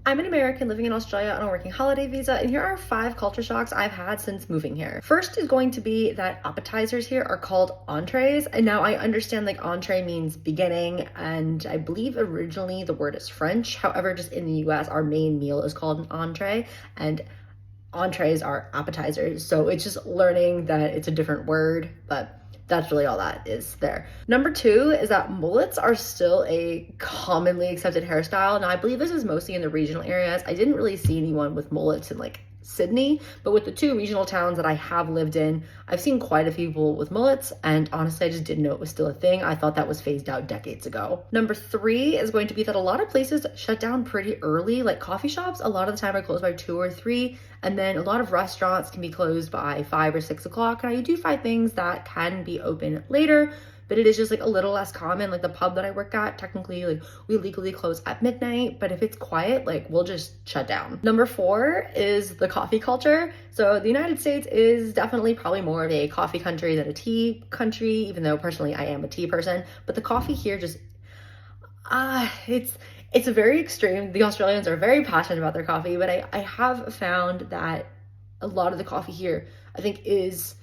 I'm an American living in Australia on a working holiday visa, and here are 5 culture shocks I've had since moving here. First is going to be that appetizers here are called entrees, and now I understand like entree means beginning, and I believe originally the word is French. However, just in the US, our main meal is called an entree, and entrees are appetizers. So it's just learning that it's a different word, but that's really all that is there. Number 2 is that mullets are still a commonly accepted hairstyle. Now, I believe this is mostly in the regional areas. I didn't really see anyone with mullets in like Sydney, but with the 2 regional towns that I have lived in, I've seen quite a few people with mullets, and honestly, I just didn't know it was still a thing. I thought that was phased out decades ago. Number 3 is going to be that a lot of places shut down pretty early, like coffee shops. A lot of the time are closed by 2 or 3, and then a lot of restaurants can be closed by 5 or 6 o'clock. Now, you do find things that can be open later, but it is just like a little less common. Like the pub that I work at, technically like we legally close at midnight, but if it's quiet, like we'll just shut down. Number 4 is the coffee culture. So the United States is definitely probably more of a coffee country than a tea country, even though personally I am a tea person, but the coffee here just, it's a very extreme. The Australians are very passionate about their coffee, but I have found that a lot of the coffee here, I think, is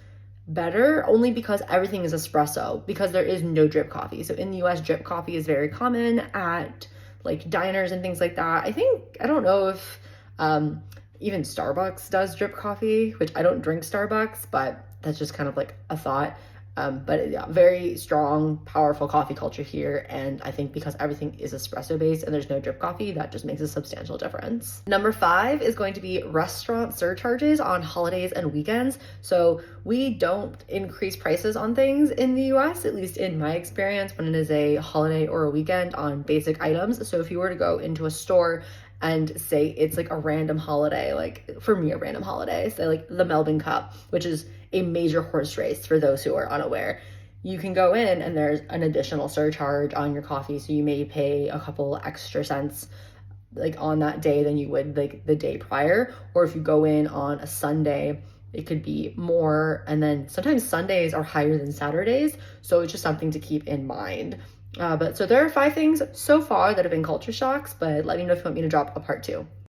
better only because everything is espresso, because there is no drip coffee. So in the US, drip coffee is very common at like diners and things like that. I don't know if even Starbucks does drip coffee, which I don't drink Starbucks, but that's just kind of like a thought. But yeah, very strong, powerful coffee culture here. And I think because everything is espresso based and there's no drip coffee, that just makes a substantial difference. Number 5 is going to be restaurant surcharges on holidays and weekends. So we don't increase prices on things in the US, at least in my experience, when it is a holiday or a weekend on basic items. So if you were to go into a store and say it's like a random holiday, like for me, a random holiday, say like the Melbourne Cup, which is a major horse race for those who are unaware, you can go in and there's an additional surcharge on your coffee. So you may pay a couple extra cents like on that day than you would like the day prior. Or if you go in on a Sunday, it could be more. And then sometimes Sundays are higher than Saturdays. So it's just something to keep in mind. But so there are 5 things so far that have been culture shocks, but let me know if you want me to drop a part 2.